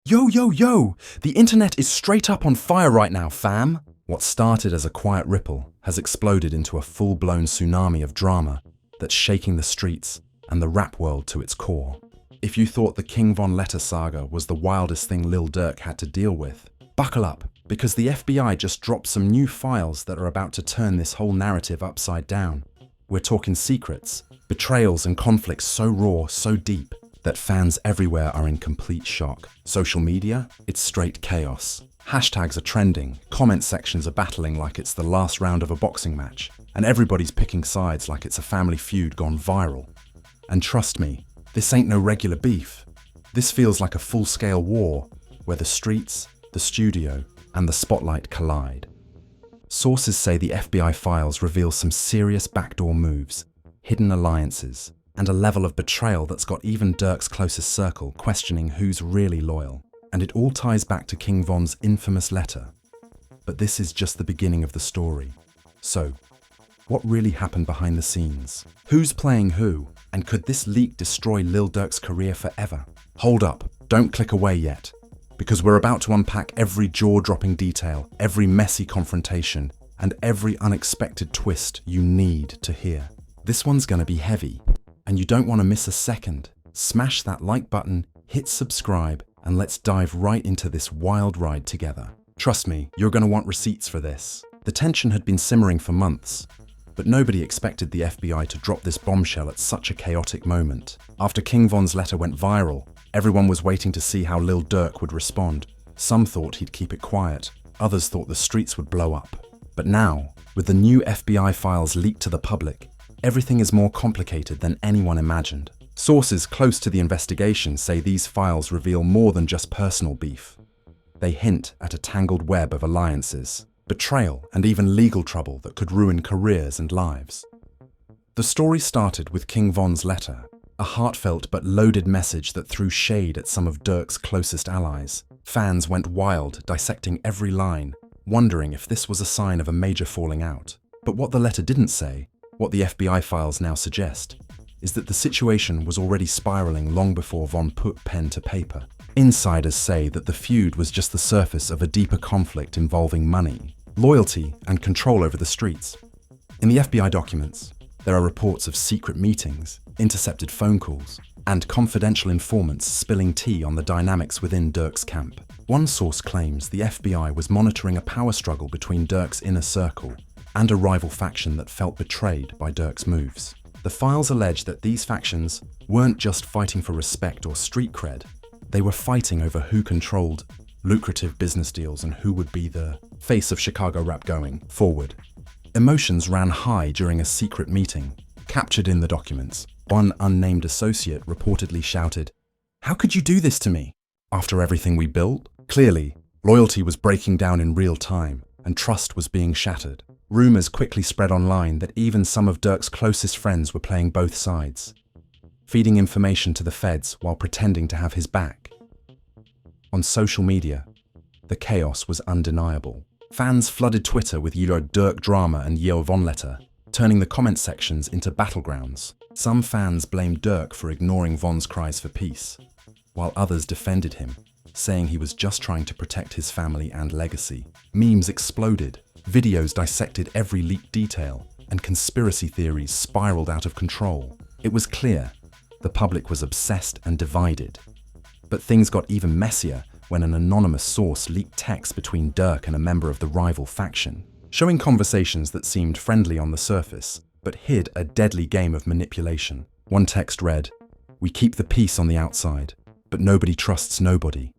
Yo, yo, yo! The internet is straight up on fire right now, fam! What started as a quiet ripple has exploded into a full-blown tsunami of drama that's shaking the streets and the rap world to its core. If you thought the King Von Letter saga was the wildest thing Lil Durk had to deal with, buckle up, because the FBI just dropped some new files that are about to turn this whole narrative upside down. We're talking secrets, betrayals and conflicts so raw, so deep, that fans everywhere are in complete shock. Social media? It's straight chaos. Hashtags are trending, comment sections are battling like it's the last round of a boxing match, and everybody's picking sides like it's a family feud gone viral. And trust me, this ain't no regular beef. This feels like a full-scale war, where the streets, the studio, and the spotlight collide. Sources say the FBI files reveal some serious backdoor moves, hidden alliances, and a level of betrayal that's got even Durk's closest circle questioning who's really loyal. And it all ties back to King Von's infamous letter. But this is just the beginning of the story. So, what really happened behind the scenes? Who's playing who? And could this leak destroy Lil Durk's career forever? Hold up, don't click away yet, because we're about to unpack every jaw-dropping detail, every messy confrontation, and every unexpected twist you need to hear. This one's gonna be heavy, and you don't want to miss a second. Smash that like button, hit subscribe, and let's dive right into this wild ride together. Trust me, you're going to want receipts for this. The tension had been simmering for months, but nobody expected the FBI to drop this bombshell at such a chaotic moment. After King Von's letter went viral, everyone was waiting to see how Lil Durk would respond. Some thought he'd keep it quiet, others thought the streets would blow up. But now, with the new FBI files leaked to the public, everything is more complicated than anyone imagined. Sources close to the investigation say these files reveal more than just personal beef. They hint at a tangled web of alliances, betrayal, and even legal trouble that could ruin careers and lives. The story started with King Von's letter, a heartfelt but loaded message that threw shade at some of Durk's closest allies. Fans went wild, dissecting every line, wondering if this was a sign of a major falling out. But what the letter didn't say, what the FBI files now suggest, is that the situation was already spiraling long before Von put pen to paper. Insiders say that the feud was just the surface of a deeper conflict involving money, loyalty, and control over the streets. In the FBI documents, there are reports of secret meetings, intercepted phone calls, and confidential informants spilling tea on the dynamics within Durk's camp. One source claims the FBI was monitoring a power struggle between Durk's inner circle and a rival faction that felt betrayed by Durk's moves. The files allege that these factions weren't just fighting for respect or street cred, they were fighting over who controlled lucrative business deals and who would be the face of Chicago rap going forward. Emotions ran high during a secret meeting, captured in the documents. One unnamed associate reportedly shouted, "How could you do this to me? After everything we built?" Clearly, loyalty was breaking down in real time, and trust was being shattered. Rumors quickly spread online that even some of Durk's closest friends were playing both sides, feeding information to the feds while pretending to have his back. On social media, the chaos was undeniable. Fans flooded Twitter with Lil Durk drama and Yo Von letter, turning the comment sections into battlegrounds. Some fans blamed Durk for ignoring Von's cries for peace, while others defended him, saying he was just trying to protect his family and legacy. Memes exploded. Videos dissected every leaked detail, and conspiracy theories spiraled out of control. It was clear the public was obsessed and divided. But things got even messier when an anonymous source leaked text between Durk and a member of the rival faction, showing conversations that seemed friendly on the surface, but hid a deadly game of manipulation. One text read, "We keep the peace on the outside, but nobody trusts nobody."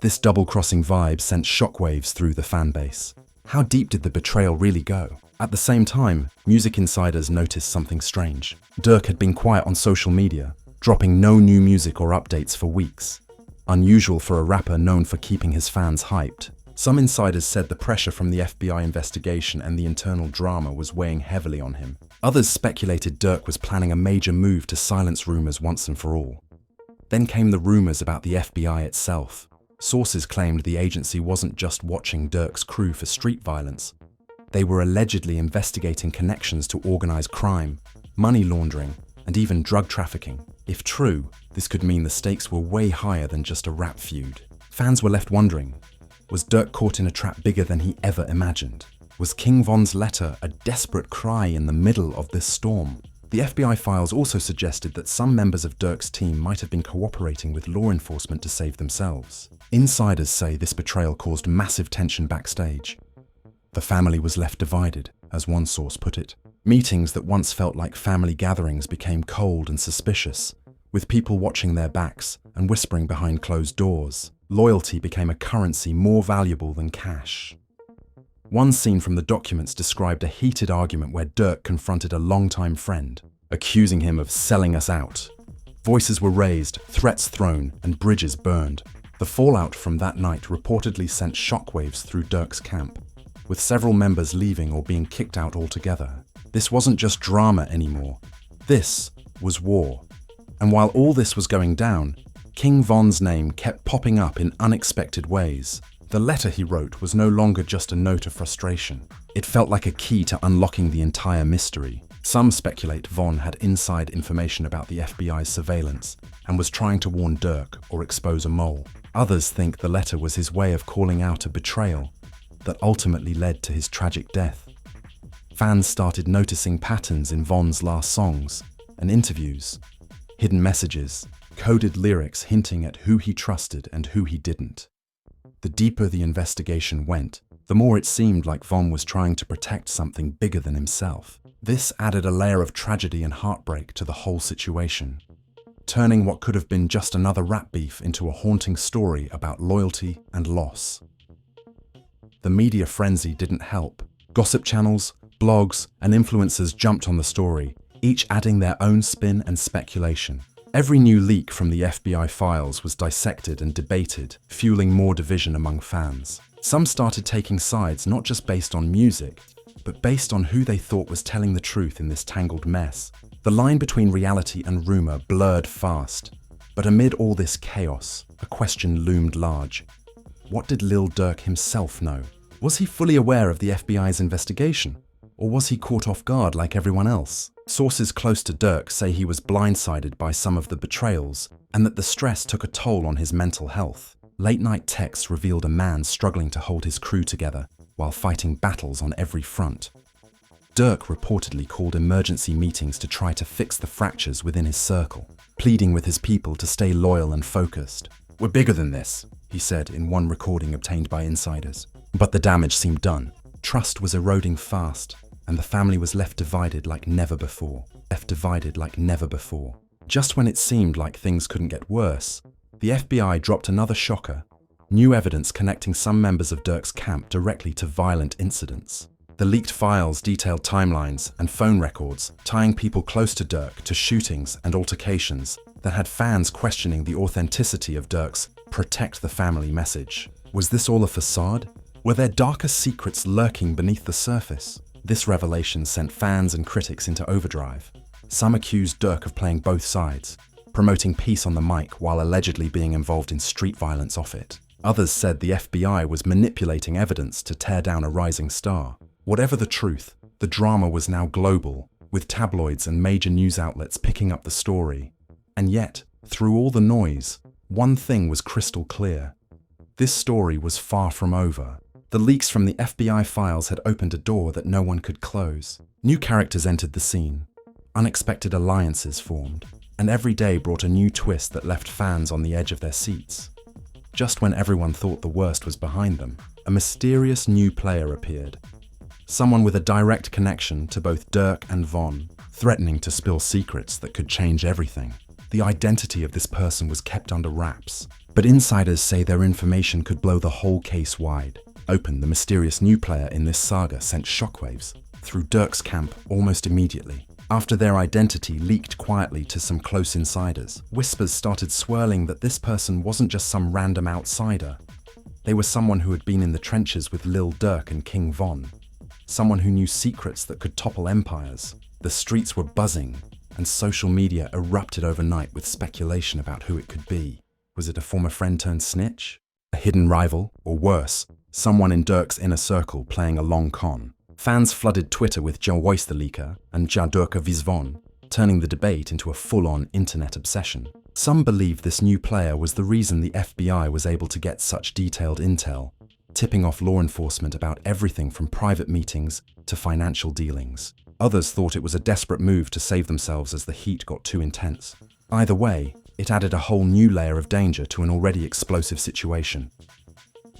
This double-crossing vibe sent shockwaves through the fanbase. How deep did the betrayal really go? At the same time, music insiders noticed something strange. Durk had been quiet on social media, dropping no new music or updates for weeks. Unusual for a rapper known for keeping his fans hyped. Some insiders said the pressure from the FBI investigation and the internal drama was weighing heavily on him. Others speculated Durk was planning a major move to silence rumors once and for all. Then came the rumors about the FBI itself. Sources claimed the agency wasn't just watching Durk's crew for street violence. They were allegedly investigating connections to organized crime, money laundering, and even drug trafficking. If true, this could mean the stakes were way higher than just a rap feud. Fans were left wondering, was Durk caught in a trap bigger than he ever imagined? Was King Von's letter a desperate cry in the middle of this storm? The FBI files also suggested that some members of Durk's team might have been cooperating with law enforcement to save themselves. Insiders say this betrayal caused massive tension backstage. The family was left divided, as one source put it. Meetings that once felt like family gatherings became cold and suspicious, with people watching their backs and whispering behind closed doors. Loyalty became a currency more valuable than cash. One scene from the documents described a heated argument where Durk confronted a longtime friend, accusing him of selling us out. Voices were raised, threats thrown, and bridges burned. The fallout from that night reportedly sent shockwaves through Durk's camp, with several members leaving or being kicked out altogether. This wasn't just drama anymore. This was war. And while all this was going down, King Von's name kept popping up in unexpected ways. The letter he wrote was no longer just a note of frustration. It felt like a key to unlocking the entire mystery. Some speculate Von had inside information about the FBI's surveillance and was trying to warn Durk or expose a mole. Others think the letter was his way of calling out a betrayal that ultimately led to his tragic death. Fans started noticing patterns in Von's last songs and interviews, hidden messages, coded lyrics hinting at who he trusted and who he didn't. The deeper the investigation went, the more it seemed like Von was trying to protect something bigger than himself. This added a layer of tragedy and heartbreak to the whole situation, turning what could have been just another rap beef into a haunting story about loyalty and loss. The media frenzy didn't help. Gossip channels, blogs, and influencers jumped on the story, each adding their own spin and speculation. Every new leak from the FBI files was dissected and debated, fueling more division among fans. Some started taking sides not just based on music, but based on who they thought was telling the truth in this tangled mess. The line between reality and rumor blurred fast, but amid all this chaos, a question loomed large. What did Lil Durk himself know? Was he fully aware of the FBI's investigation? Or was he caught off guard like everyone else? Sources close to Durk say he was blindsided by some of the betrayals and that the stress took a toll on his mental health. Late-night texts revealed a man struggling to hold his crew together while fighting battles on every front. Durk reportedly called emergency meetings to try to fix the fractures within his circle, pleading with his people to stay loyal and focused. "We're bigger than this," he said in one recording obtained by insiders. But the damage seemed done. Trust was eroding fast, and the family was left divided like never before. Just when it seemed like things couldn't get worse, the FBI dropped another shocker: new evidence connecting some members of Durk's camp directly to violent incidents. The leaked files detailed timelines and phone records tying people close to Durk to shootings and altercations that had fans questioning the authenticity of Durk's "protect the family" message. Was this all a facade? Were there darker secrets lurking beneath the surface? This revelation sent fans and critics into overdrive. Some accused Durk of playing both sides, promoting peace on the mic while allegedly being involved in street violence off it. Others said the FBI was manipulating evidence to tear down a rising star. Whatever the truth, the drama was now global, with tabloids and major news outlets picking up the story. And yet, through all the noise, one thing was crystal clear. This story was far from over. The leaks from the FBI files had opened a door that no one could close. New characters entered the scene. Unexpected alliances formed, and every day brought a new twist that left fans on the edge of their seats. Just when everyone thought the worst was behind them, a mysterious new player appeared. Someone with a direct connection to both Durk and Von, threatening to spill secrets that could change everything. The identity of this person was kept under wraps, but insiders say their information could blow the whole case wide. The mysterious new player in this saga sent shockwaves through Durk's camp almost immediately. After their identity leaked quietly to some close insiders, whispers started swirling that this person wasn't just some random outsider. They were someone who had been in the trenches with Lil Durk and King Von. Someone who knew secrets that could topple empires. The streets were buzzing, and social media erupted overnight with speculation about who it could be. Was it a former friend turned snitch? A hidden rival? Or worse, someone in Durk's inner circle playing a long con? Fans flooded Twitter with "Ja Voice the Leaker" and "Ja Durka Vis Von," turning the debate into a full-on internet obsession. Some believe this new player was the reason the FBI was able to get such detailed intel, tipping off law enforcement about everything from private meetings to financial dealings. Others thought it was a desperate move to save themselves as the heat got too intense. Either way, it added a whole new layer of danger to an already explosive situation.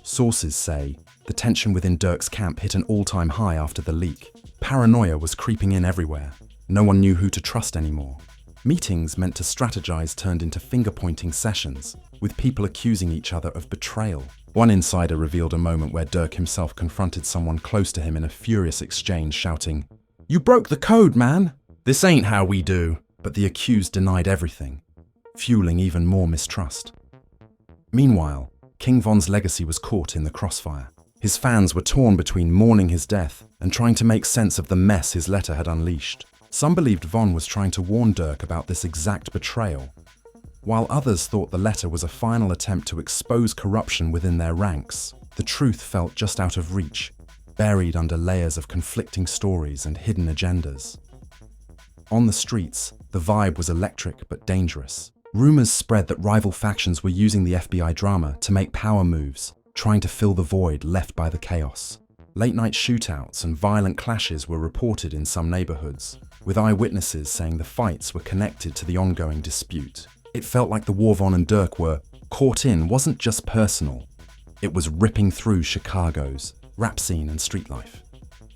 Sources say the tension within Durk's camp hit an all-time high after the leak. Paranoia was creeping in everywhere. No one knew who to trust anymore. Meetings meant to strategize turned into finger-pointing sessions, with people accusing each other of betrayal. One insider revealed a moment where Durk himself confronted someone close to him in a furious exchange, shouting, "You broke the code, man! This ain't how we do." But the accused denied everything, fueling even more mistrust. Meanwhile, King Von's legacy was caught in the crossfire. His fans were torn between mourning his death and trying to make sense of the mess his letter had unleashed. Some believed Von was trying to warn Durk about this exact betrayal, while others thought the letter was a final attempt to expose corruption within their ranks. The truth felt just out of reach, buried under layers of conflicting stories and hidden agendas. On the streets, the vibe was electric but dangerous. Rumors spread that rival factions were using the FBI drama to make power moves, trying to fill the void left by the chaos. Late-night shootouts and violent clashes were reported in some neighborhoods, with eyewitnesses saying the fights were connected to the ongoing dispute. It felt like the war Von and Durk were caught in wasn't just personal. It was ripping through Chicago's rap scene and street life.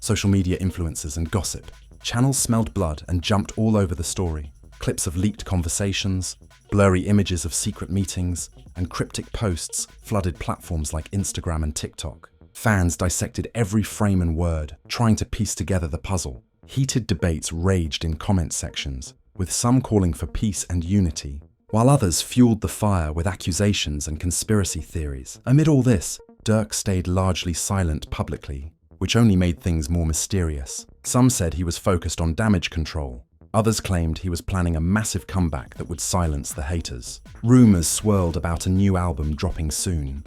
Social media influencers and gossip. Channels smelled blood and jumped all over the story. Clips of leaked conversations, blurry images of secret meetings, and cryptic posts flooded platforms like Instagram and TikTok. Fans dissected every frame and word, trying to piece together the puzzle. Heated debates raged in comment sections, with some calling for peace and unity, while others fueled the fire with accusations and conspiracy theories. Amid all this, Durk stayed largely silent publicly, which only made things more mysterious. Some said he was focused on damage control. Others claimed he was planning a massive comeback that would silence the haters. Rumors swirled about a new album dropping soon,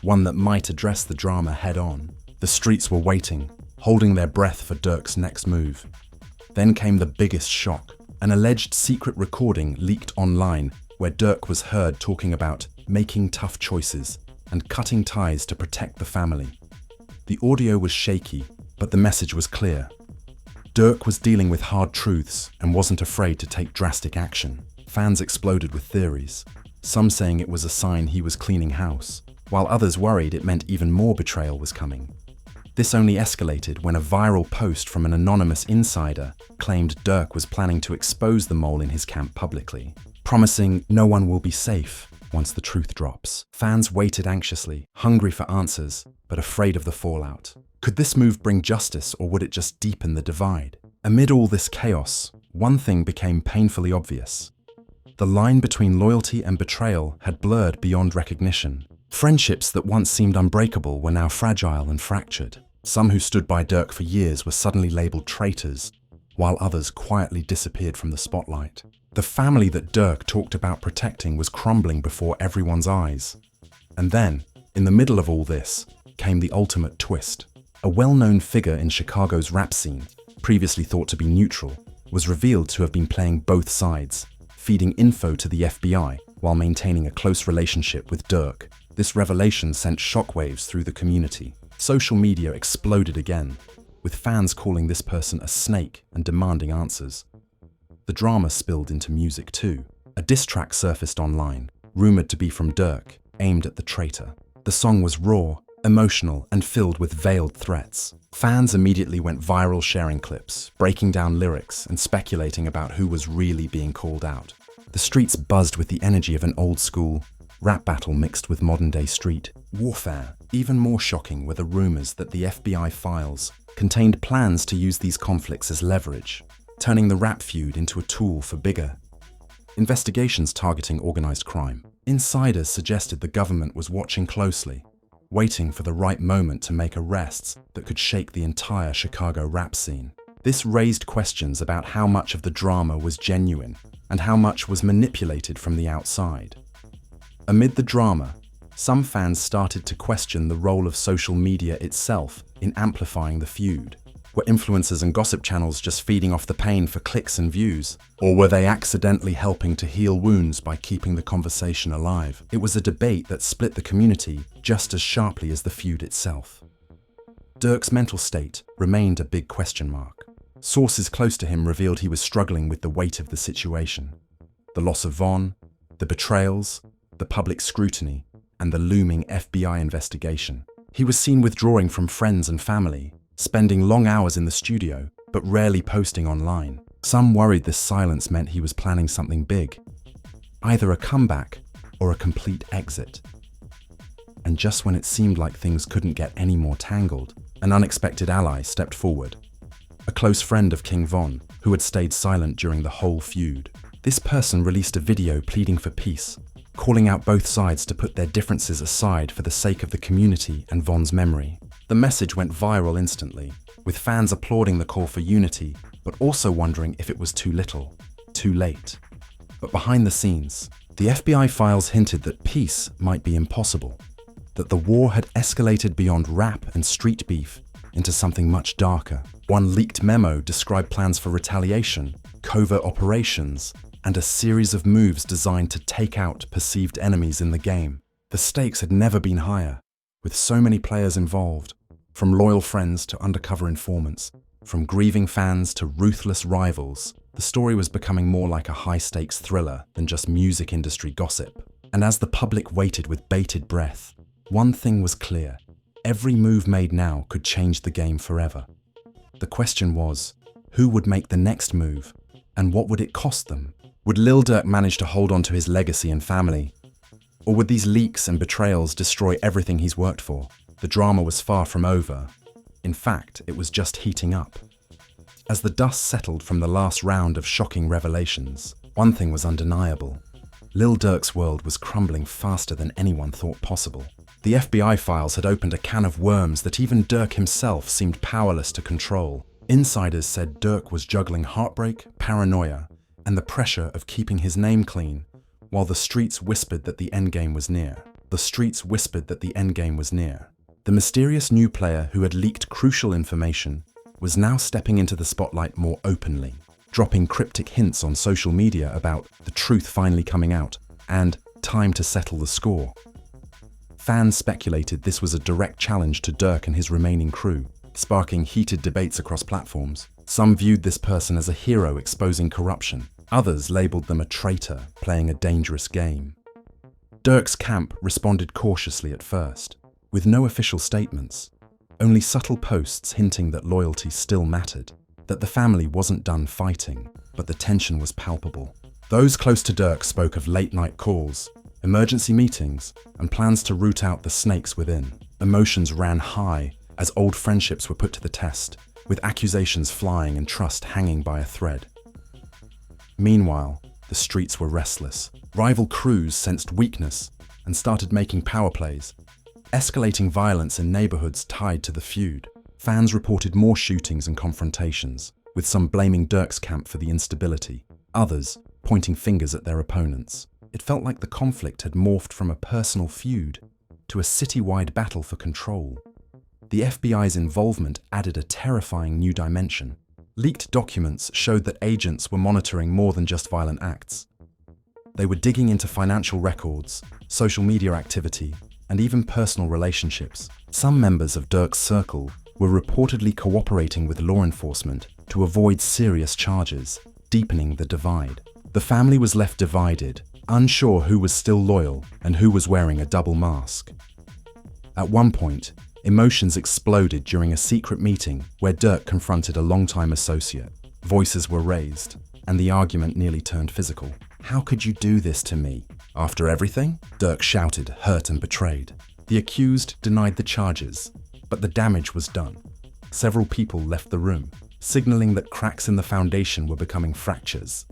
one that might address the drama head-on. The streets were waiting, holding their breath for Durk's next move. Then came the biggest shock. An alleged secret recording leaked online where Durk was heard talking about making tough choices and cutting ties to protect the family. The audio was shaky, but the message was clear. Durk was dealing with hard truths and wasn't afraid to take drastic action. Fans exploded with theories, some saying it was a sign he was cleaning house, while others worried it meant even more betrayal was coming. This only escalated when a viral post from an anonymous insider claimed Durk was planning to expose the mole in his camp publicly, promising no one will be safe once the truth drops. Fans waited anxiously, hungry for answers, but afraid of the fallout. Could this move bring justice, or would it just deepen the divide? Amid all this chaos, one thing became painfully obvious. The line between loyalty and betrayal had blurred beyond recognition. Friendships that once seemed unbreakable were now fragile and fractured. Some who stood by Durk for years were suddenly labeled traitors, while others quietly disappeared from the spotlight. The family that Durk talked about protecting was crumbling before everyone's eyes. And then, in the middle of all this, came the ultimate twist. A well-known figure in Chicago's rap scene, previously thought to be neutral, was revealed to have been playing both sides, feeding info to the FBI while maintaining a close relationship with Durk. This revelation sent shockwaves through the community. Social media exploded again, with fans calling this person a snake and demanding answers. The drama spilled into music too. A diss track surfaced online, rumored to be from Durk, aimed at the traitor. The song was raw, emotional, and filled with veiled threats. Fans immediately went viral sharing clips, breaking down lyrics and speculating about who was really being called out. The streets buzzed with the energy of an old-school rap battle mixed with modern-day street warfare. Even more shocking were the rumors that the FBI files contained plans to use these conflicts as leverage, turning the rap feud into a tool for bigger investigations targeting organized crime. Insiders suggested the government was watching closely, waiting for the right moment to make arrests that could shake the entire Chicago rap scene. This raised questions about how much of the drama was genuine and how much was manipulated from the outside. Amid the drama, some fans started to question the role of social media itself in amplifying the feud. Were influencers and gossip channels just feeding off the pain for clicks and views? Or were they accidentally helping to heal wounds by keeping the conversation alive? It was a debate that split the community just as sharply as the feud itself. Durk's mental state remained a big question mark. Sources close to him revealed he was struggling with the weight of the situation. The loss of Von, the betrayals, the public scrutiny, and the looming FBI investigation. He was seen withdrawing from friends and family, spending long hours in the studio, but rarely posting online. Some worried this silence meant he was planning something big, either a comeback or a complete exit. And just when it seemed like things couldn't get any more tangled, an unexpected ally stepped forward. A close friend of King Von, who had stayed silent during the whole feud. This person released a video pleading for peace, calling out both sides to put their differences aside for the sake of the community and Von's memory. The message went viral instantly, with fans applauding the call for unity, but also wondering if it was too little, too late. But behind the scenes, the FBI files hinted that peace might be impossible, that the war had escalated beyond rap and street beef into something much darker. One leaked memo described plans for retaliation, covert operations, and a series of moves designed to take out perceived enemies in the game. The stakes had never been higher, with so many players involved, from loyal friends to undercover informants, from grieving fans to ruthless rivals. The story was becoming more like a high-stakes thriller than just music industry gossip. And as the public waited with bated breath, one thing was clear: every move made now could change the game forever. The question was, who would make the next move, and what would it cost them? Would Lil Durk manage to hold on to his legacy and family? Or would these leaks and betrayals destroy everything he's worked for? The drama was far from over. In fact, it was just heating up. As the dust settled from the last round of shocking revelations, one thing was undeniable. Lil Durk's world was crumbling faster than anyone thought possible. The FBI files had opened a can of worms that even Durk himself seemed powerless to control. Insiders said Durk was juggling heartbreak, paranoia, and the pressure of keeping his name clean, while the streets whispered that the endgame was near. The mysterious new player who had leaked crucial information was now stepping into the spotlight more openly, dropping cryptic hints on social media about the truth finally coming out and time to settle the score. Fans speculated this was a direct challenge to Durk and his remaining crew, sparking heated debates across platforms. Some viewed this person as a hero exposing corruption. Others labeled them a traitor playing a dangerous game. Durk's camp responded cautiously at first, with no official statements, only subtle posts hinting that loyalty still mattered, that the family wasn't done fighting, but the tension was palpable. Those close to Durk spoke of late-night calls, emergency meetings, and plans to root out the snakes within. Emotions ran high as old friendships were put to the test, with accusations flying and trust hanging by a thread. Meanwhile, the streets were restless. Rival crews sensed weakness and started making power plays, escalating violence in neighborhoods tied to the feud. Fans reported more shootings and confrontations, with some blaming Durk's camp for the instability, others pointing fingers at their opponents. It felt like the conflict had morphed from a personal feud to a citywide battle for control. The FBI's involvement added a terrifying new dimension. Leaked documents showed that agents were monitoring more than just violent acts. They were digging into financial records, social media activity, and even personal relationships. Some members of Durk's circle were reportedly cooperating with law enforcement to avoid serious charges, deepening the divide. The family was left divided, unsure who was still loyal and who was wearing a double mask. At one point, emotions exploded during a secret meeting where Durk confronted a longtime associate. Voices were raised, and the argument nearly turned physical. "How could you do this to me? After everything?" Durk shouted, hurt and betrayed. The accused denied the charges, but the damage was done. Several people left the room, signaling that cracks in the foundation were becoming fractures.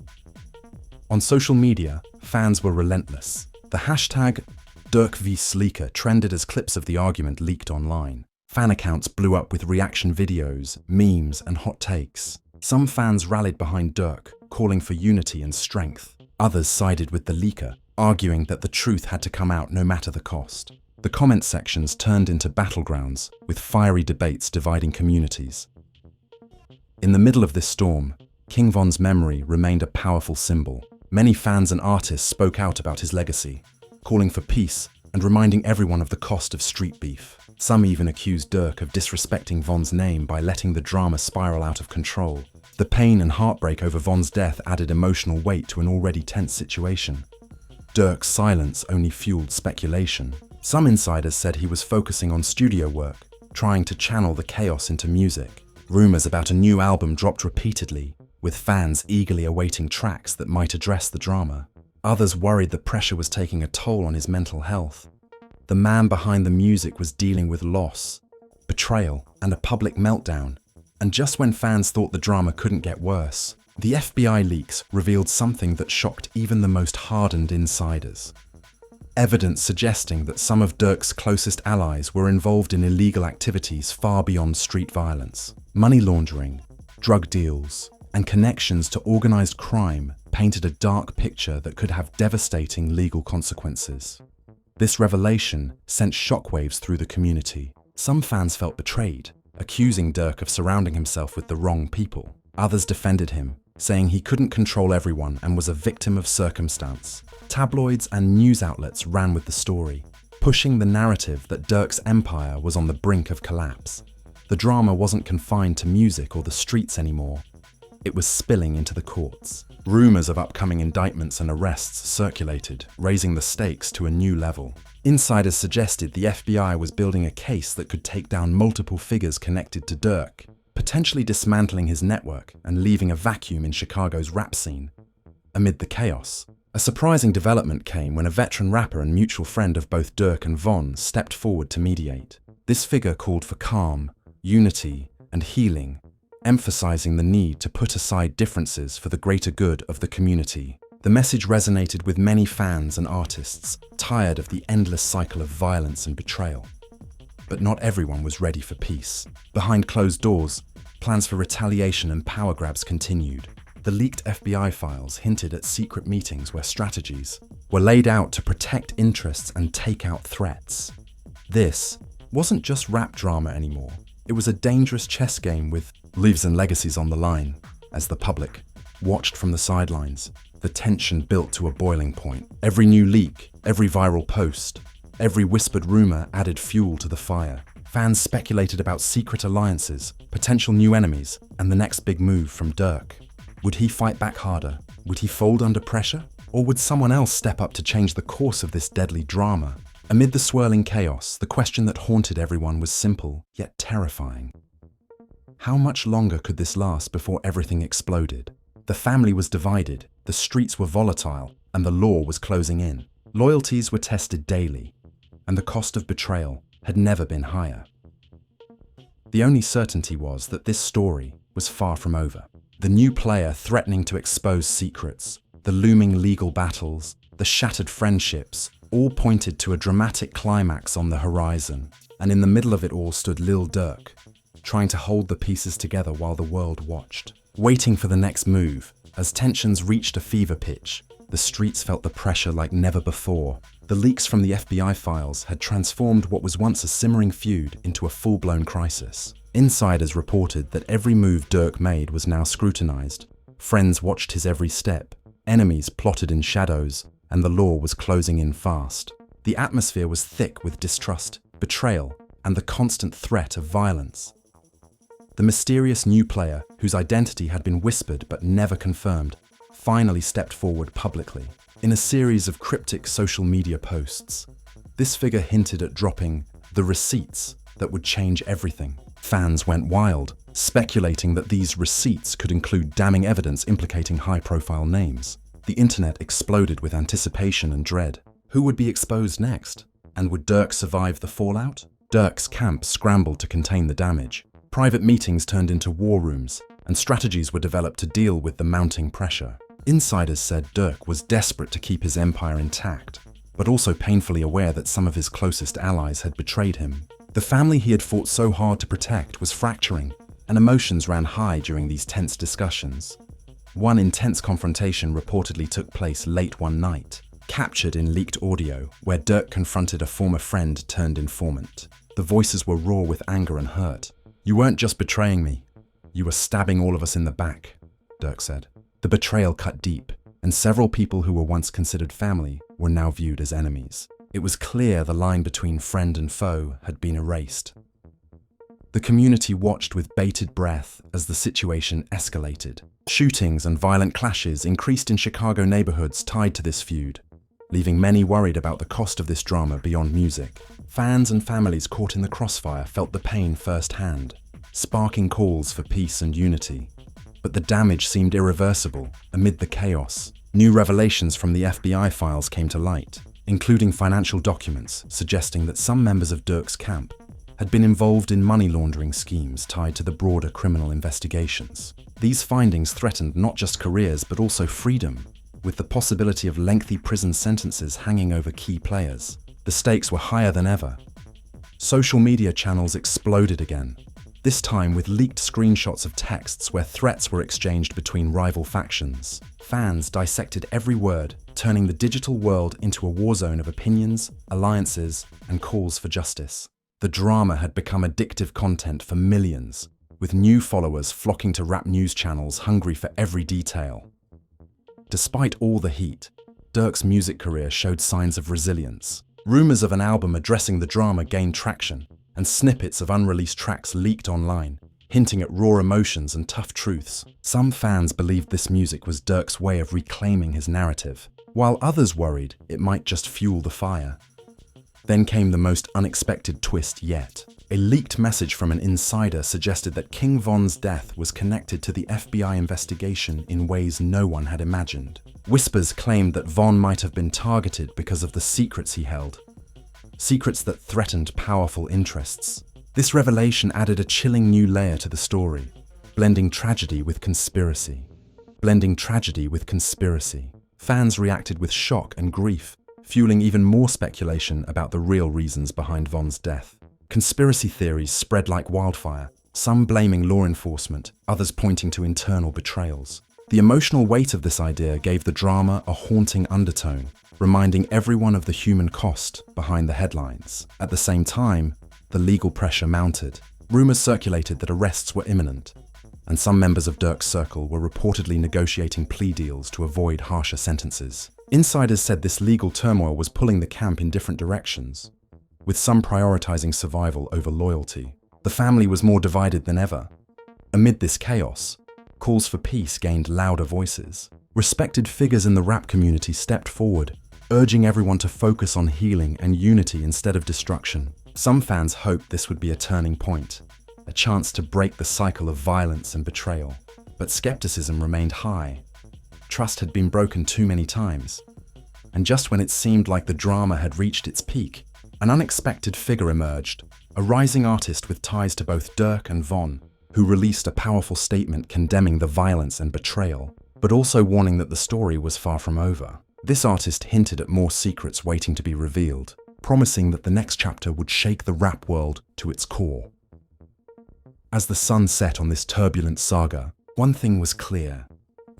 On social media, fans were relentless. The hashtag #DurkVSleeker trended as clips of the argument leaked online. Fan accounts blew up with reaction videos, memes, and hot takes. Some fans rallied behind Durk, calling for unity and strength. Others sided with the leaker, arguing that the truth had to come out no matter the cost. The comment sections turned into battlegrounds, with fiery debates dividing communities. In the middle of this storm, King Von's memory remained a powerful symbol. Many fans and artists spoke out about his legacy, calling for peace and reminding everyone of the cost of street beef. Some even accused Durk of disrespecting Von's name by letting the drama spiral out of control. The pain and heartbreak over Von's death added emotional weight to an already tense situation. Durk's silence only fueled speculation. Some insiders said he was focusing on studio work, trying to channel the chaos into music. Rumors about a new album dropped repeatedly, with fans eagerly awaiting tracks that might address the drama. Others worried the pressure was taking a toll on his mental health. The man behind the music was dealing with loss, betrayal, and a public meltdown. And just when fans thought the drama couldn't get worse, the FBI leaks revealed something that shocked even the most hardened insiders. Evidence suggesting that some of Durk's closest allies were involved in illegal activities far beyond street violence. Money laundering, drug deals, and connections to organized crime painted a dark picture that could have devastating legal consequences. This revelation sent shockwaves through the community. Some fans felt betrayed, accusing Durk of surrounding himself with the wrong people. Others defended him, saying he couldn't control everyone and was a victim of circumstance. Tabloids and news outlets ran with the story, pushing the narrative that Durk's empire was on the brink of collapse. The drama wasn't confined to music or the streets anymore. It was spilling into the courts. Rumors of upcoming indictments and arrests circulated, raising the stakes to a new level. Insiders suggested the FBI was building a case that could take down multiple figures connected to Durk, potentially dismantling his network and leaving a vacuum in Chicago's rap scene. Amid the chaos, a surprising development came when a veteran rapper and mutual friend of both Durk and Von stepped forward to mediate. This figure called for calm, unity, and healing, emphasizing the need to put aside differences for the greater good of the community. The message resonated with many fans and artists, tired of the endless cycle of violence and betrayal. But not everyone was ready for peace. Behind closed doors, plans for retaliation and power grabs continued. The leaked FBI files hinted at secret meetings where strategies were laid out to protect interests and take out threats. This wasn't just rap drama anymore. It was a dangerous chess game with lives and legacies on the line. As the public watched from the sidelines, the tension built to a boiling point. Every new leak, every viral post, every whispered rumor added fuel to the fire. Fans speculated about secret alliances, potential new enemies, and the next big move from Durk. Would he fight back harder? Would he fold under pressure? Or would someone else step up to change the course of this deadly drama? Amid the swirling chaos, the question that haunted everyone was simple, yet terrifying. How much longer could this last before everything exploded? The family was divided, the streets were volatile, and the law was closing in. Loyalties were tested daily, and the cost of betrayal had never been higher. The only certainty was that this story was far from over. The new player threatening to expose secrets, the looming legal battles, the shattered friendships, all pointed to a dramatic climax on the horizon. And in the middle of it all stood Lil Durk, trying to hold the pieces together while the world watched. Waiting for the next move, as tensions reached a fever pitch, the streets felt the pressure like never before. The leaks from the FBI files had transformed what was once a simmering feud into a full-blown crisis. Insiders reported that every move Durk made was now scrutinized. Friends watched his every step, enemies plotted in shadows, and the law was closing in fast. The atmosphere was thick with distrust, betrayal, and the constant threat of violence. The mysterious new player, whose identity had been whispered but never confirmed, finally stepped forward publicly. In a series of cryptic social media posts, this figure hinted at dropping the receipts that would change everything. Fans went wild, speculating that these receipts could include damning evidence implicating high-profile names. The internet exploded with anticipation and dread. Who would be exposed next? And would Durk survive the fallout? Durk's camp scrambled to contain the damage. Private meetings turned into war rooms, and strategies were developed to deal with the mounting pressure. Insiders said Durk was desperate to keep his empire intact, but also painfully aware that some of his closest allies had betrayed him. The family he had fought so hard to protect was fracturing, and emotions ran high during these tense discussions. One intense confrontation reportedly took place late one night, captured in leaked audio, where Durk confronted a former friend turned informant. The voices were raw with anger and hurt. "You weren't just betraying me. "You were stabbing all of us in the back," Durk said. The betrayal cut deep, and several people who were once considered family were now viewed as enemies. It was clear the line between friend and foe had been erased. The community watched with bated breath as the situation escalated. Shootings and violent clashes increased in Chicago neighborhoods tied to this feud, leaving many worried about the cost of this drama beyond music. Fans and families caught in the crossfire felt the pain firsthand, sparking calls for peace and unity. But the damage seemed irreversible amid the chaos. New revelations from the FBI files came to light, including financial documents suggesting that some members of Durk's camp had been involved in money laundering schemes tied to the broader criminal investigations. These findings threatened not just careers but also freedom, with the possibility of lengthy prison sentences hanging over key players. The stakes were higher than ever. Social media channels exploded again, this time with leaked screenshots of texts where threats were exchanged between rival factions. Fans dissected every word, turning the digital world into a war zone of opinions, alliances, and calls for justice. The drama had become addictive content for millions, with new followers flocking to rap news channels hungry for every detail. Despite all the heat, Durk's music career showed signs of resilience. Rumors of an album addressing the drama gained traction, and snippets of unreleased tracks leaked online, hinting at raw emotions and tough truths. Some fans believed this music was Durk's way of reclaiming his narrative, while others worried it might just fuel the fire. Then came the most unexpected twist yet. A leaked message from an insider suggested that King Von's death was connected to the FBI investigation in ways no one had imagined. Whispers claimed that Von might have been targeted because of the secrets he held, secrets that threatened powerful interests. This revelation added a chilling new layer to the story, blending tragedy with conspiracy. Fans reacted with shock and grief, fueling even more speculation about the real reasons behind Von's death. Conspiracy theories spread like wildfire, some blaming law enforcement, others pointing to internal betrayals. The emotional weight of this idea gave the drama a haunting undertone, reminding everyone of the human cost behind the headlines. At the same time, the legal pressure mounted. Rumors circulated that arrests were imminent, and some members of Durk's circle were reportedly negotiating plea deals to avoid harsher sentences. Insiders said this legal turmoil was pulling the camp in different directions, with some prioritizing survival over loyalty. The family was more divided than ever. Amid this chaos, calls for peace gained louder voices. Respected figures in the rap community stepped forward, urging everyone to focus on healing and unity instead of destruction. Some fans hoped this would be a turning point, a chance to break the cycle of violence and betrayal. But skepticism remained high. Trust had been broken too many times. And just when it seemed like the drama had reached its peak, an unexpected figure emerged, a rising artist with ties to both Durk and Von, who released a powerful statement condemning the violence and betrayal, but also warning that the story was far from over. This artist hinted at more secrets waiting to be revealed, promising that the next chapter would shake the rap world to its core. As the sun set on this turbulent saga, one thing was clear.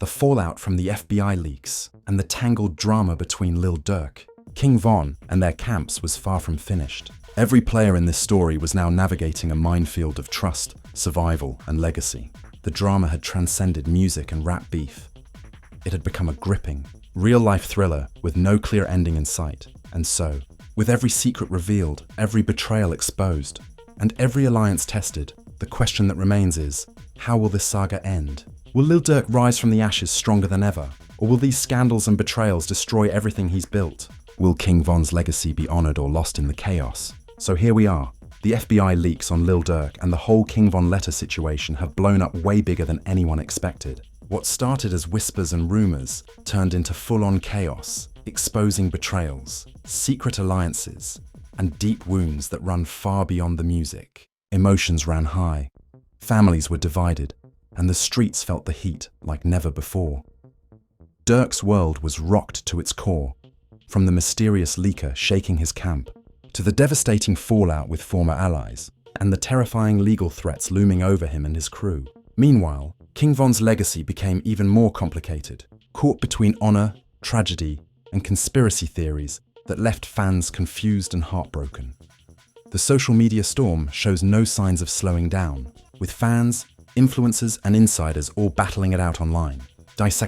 The fallout from the FBI leaks and the tangled drama between Lil Durk, King Von, and their camps was far from finished. Every player in this story was now navigating a minefield of trust, survival, and legacy. The drama had transcended music and rap beef. It had become a gripping, real-life thriller with no clear ending in sight. And so, with every secret revealed, every betrayal exposed, and every alliance tested, the question that remains is, how will this saga end? Will Lil Durk rise from the ashes stronger than ever? Or will these scandals and betrayals destroy everything he's built? Will King Von's legacy be honored or lost in the chaos? So here we are. The FBI leaks on Lil Durk and the whole King Von letter situation have blown up way bigger than anyone expected. What started as whispers and rumors turned into full-on chaos, exposing betrayals, secret alliances, and deep wounds that run far beyond the music. Emotions ran high, families were divided, and the streets felt the heat like never before. Durk's world was rocked to its core, from the mysterious leaker shaking his camp, to the devastating fallout with former allies, and the terrifying legal threats looming over him and his crew. Meanwhile, King Von's legacy became even more complicated, caught between honor, tragedy, and conspiracy theories that left fans confused and heartbroken. The social media storm shows no signs of slowing down, with fans, influencers and insiders all battling it out online, dissecting